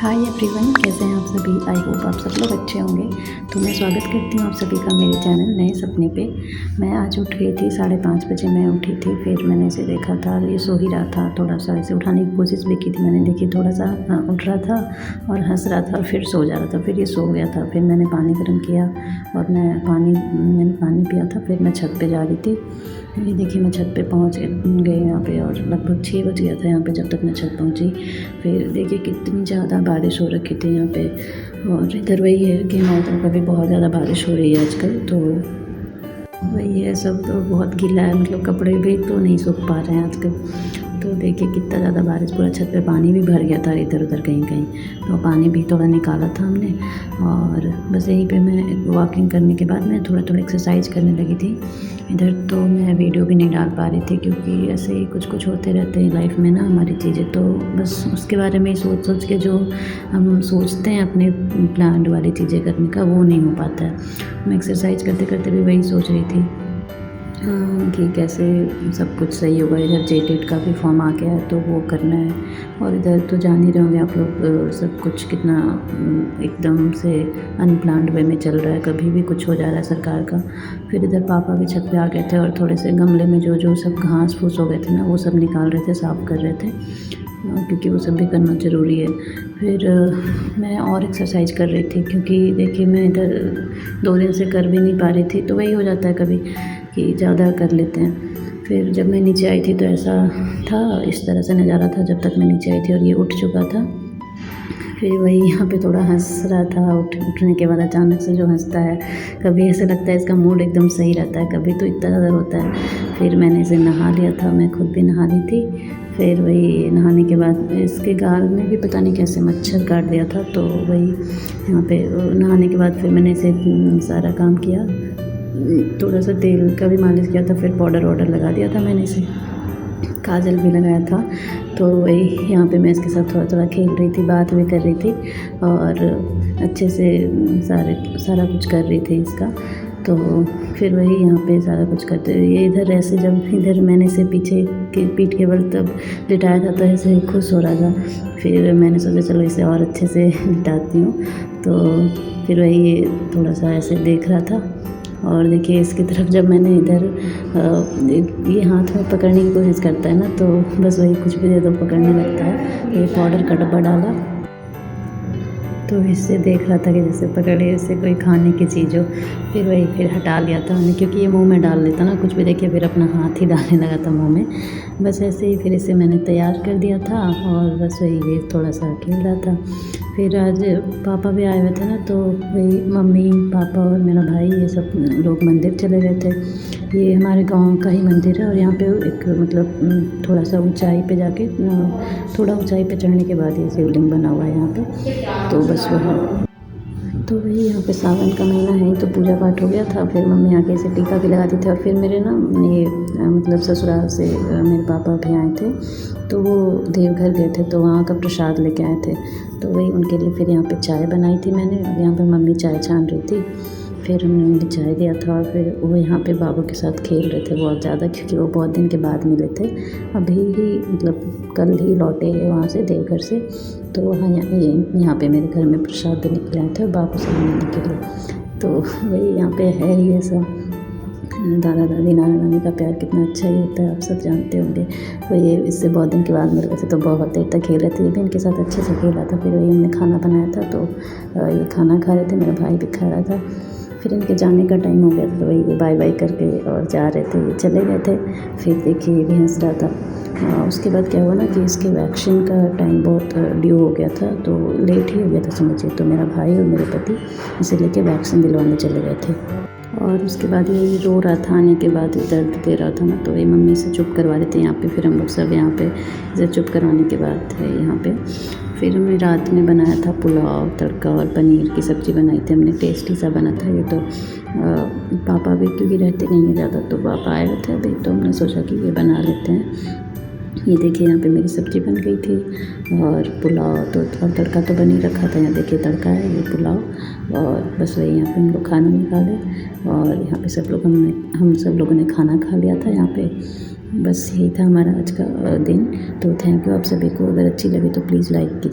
Hi everyone, कैसे हैं आप सभी। आई होप आप सब लोग अच्छे होंगे। तो मैं स्वागत करती हूँ आप सभी का मेरे चैनल नए सपने पे। मैं आज उठ गई थी 5:30 बजे मैं उठी थी। फिर मैंने इसे देखा था, ये सो ही रहा था। थोड़ा सा इसे उठाने की कोशिश भी की थी मैंने, देखी थोड़ा सा उठ रहा था और हंस रहा था और फिर सो जा रहा था। फिर ये सो गया था। फिर मैंने पानी गर्म किया और मैंने पानी पिया था। फिर मैं छत पर जा रही थी। ये देखिए मैं छत पे पहुंच गई यहाँ पे, और लगभग 6 बज गया था यहाँ पे जब तक मैं छत पहुंची। फिर देखिए कितनी ज़्यादा बारिश हो रखी थी यहाँ पे। और इधर वही है कि हमारी तरफ अभी बहुत ज़्यादा बारिश हो रही है आजकल। तो वही है, सब तो बहुत गीला है, मतलब कपड़े भी तो नहीं सूख पा रहे हैं आजकल। तो देखिए कितना ज़्यादा बारिश, पूरा छत पे पानी भी भर गया था इधर उधर कहीं कहीं। तो पानी भी थोड़ा निकाला था हमने। और बस यहीं पे मैं वॉकिंग करने के बाद मैं थोड़ा एक्सरसाइज करने लगी थी। इधर तो मैं वीडियो भी नहीं डाल पा रही थी क्योंकि ऐसे ही कुछ होते रहते हैं लाइफ में ना हमारी चीज़ें। तो बस उसके बारे में ही सोच के जो हम सोचते हैं अपने प्लान वाली चीज़ें करने का, वो नहीं हो पाता है। मैं एक्सरसाइज करते करते भी वही सोच रही थी कि कैसे सब कुछ सही होगा। इधर जेटेट का भी फॉर्म आ गया है तो वो करना है। और इधर तो जान ही रहे होंगे आप लोग, सब कुछ कितना एकदम से अनप्लान्ड वे में चल रहा है, कभी भी कुछ हो जा रहा है सरकार का। फिर इधर पापा भी छत पे आ गए थे और थोड़े से गमले में जो सब घास फूस हो गए थे ना, वो सब निकाल रहे थे, साफ़ कर रहे थे, क्योंकि वो सब भी करना ज़रूरी है। फिर मैं और एक्सरसाइज कर रही थी क्योंकि देखिए मैं इधर 2 दिन से कर भी नहीं पा रही थी। तो वही हो जाता है कभी कि ज़्यादा कर लेते हैं। फिर जब मैं नीचे आई थी तो ऐसा था, इस तरह से नज़ारा था जब तक मैं नीचे आई थी, और ये उठ चुका था। फिर वही यहाँ पे थोड़ा हंस रहा था। उठने के बाद अचानक से जो हंसता है, कभी ऐसे लगता है इसका मूड एकदम सही रहता है, कभी तो इतना ज़्यादा होता है। फिर मैंने इसे नहा लिया था, मैं खुद भी नहा ली थी। फिर वही नहाने के बाद इसके गाल में भी पता नहीं कैसे मच्छर काट दिया था। तो वही यहाँ पे नहाने के बाद फिर मैंने इसे सारा काम किया, थोड़ा सा तेल का भी मालिश किया था, फिर पाउडर लगा दिया था मैंने इसे, काजल भी लगाया था। तो वही यहाँ पे मैं इसके साथ थोड़ा खेल रही थी, बात भी कर रही थी और अच्छे से सारा कुछ कर रही थी इसका। तो फिर वही यहाँ पे सारा कुछ करते ये इधर ऐसे, जब इधर मैंने इसे पीठ के बल तब लिटाया था तो ऐसे खुश हो रहा था। फिर मैंने सोचा चलो इसे और अच्छे से लिटाती हूँ। तो फिर वही ये थोड़ा सा ऐसे देख रहा था। और देखिए इसकी तरफ जब मैंने इधर ये हाथ में पकड़ने की कोशिश करता है ना, तो बस वही कुछ भी दे दो पकड़ने लगता है। ये पाउडर का डब्बा डाला तो इससे देख रहा था कि जैसे पकड़े इससे कोई खाने की चीज़ हो। फिर हटा लिया था मैंने, क्योंकि ये मुंह में डाल लेता ना कुछ भी, देखिए फिर अपना हाथ ही डालने लगा था मुंह में। बस ऐसे ही फिर इसे मैंने तैयार कर दिया था और बस वही ये थोड़ा सा खेल रहा था। फिर आज पापा भी आए हुए थे ना, तो वही मम्मी पापा और मेरा भाई ये सब लोग मंदिर चले गए थे। ये हमारे गांव का ही मंदिर है और यहाँ पे एक मतलब थोड़ा सा ऊंचाई पे जाके, थोड़ा ऊंचाई पे चढ़ने के बाद ये शिवलिंग बना हुआ है यहाँ पे। तो बस तो वही यहाँ पे सावन का महीना है तो पूजा पाठ हो गया था। फिर मम्मी आके इसे टीका भी लगाती थी। और फिर मेरे ना ये मतलब ससुराल से मेरे पापा भी आए थे, तो वो देवघर गए थे तो वहाँ का प्रसाद लेके आए थे। तो वही उनके लिए फिर यहाँ पे चाय बनाई थी मैंने, और यहाँ पे मम्मी चाय छान रही थी। फिर हमने उन्हें चाय दिया था और फिर वो यहाँ पे बाबू के साथ खेल रहे थे बहुत ज़्यादा, क्योंकि वो बहुत दिन के बाद मिले थे। अभी ही मतलब कल ही लौटे वहाँ से देवघर से। तो वहाँ यहाँ पे मेरे घर में प्रसाद देने के लिए आए थे और बाबू से मिलने के लिए। तो वही यहाँ पे है ये सब। दादा दादी नाना नानी का प्यार कितना अच्छा ही होता है, आप सब जानते होंगे। तो ये इससे बहुत दिन के बाद मिल गए थे तो बहुत देर तक खेले थे। ये भी इनके साथ अच्छे से खेला था। फिर वही हमने खाना बनाया था तो ये खाना खा रहे थे, मेरा भाई भी खा रहा था। फिर इनके जाने का टाइम हो गया था तो वही ये बाय बाय करके और जा रहे थे, ये चले गए थे। फिर देखिए ये भी हंस रहा था। उसके बाद क्या हुआ ना कि इसके वैक्सीन का टाइम बहुत ड्यू हो गया था, तो लेट ही हो गया था समझिए। तो मेरा भाई और मेरे पति इसे लेके वैक्सीन दिलवाने चले गए थे। और उसके बाद ये रो रहा था, आने के बाद दर्द दे रहा था ना, तो वही मम्मी से चुप करवा रहे थे यहाँ पे। फिर हम लोग सब यहाँ पे इसे चुप करवाने के बाद है यहाँ पे। फिर हमने रात में बनाया था पुलाव तड़का और पनीर की सब्ज़ी बनाई थी हमने, टेस्टी सा बना था ये तो। पापा भी क्योंकि रहते नहीं हैं ज़्यादा, तो पापा आए हुए थे अभी, तो हमने सोचा कि ये बना लेते हैं। ये देखिए यहाँ पे मेरी सब्ज़ी बन गई थी और पुलाव तो और तड़का तो बन ही रखा था। यहाँ देखिए तड़का है, ये पुलाव। और बस वही यहाँ पे हम लोग खाना निकाले और यहाँ पे हम सब लोगों ने खाना खा लिया था यहाँ पे। बस यही था हमारा आज का दिन। तो थैंक यू आप सभी को। अगर अच्छी लगी तो प्लीज़ लाइक कीजिए।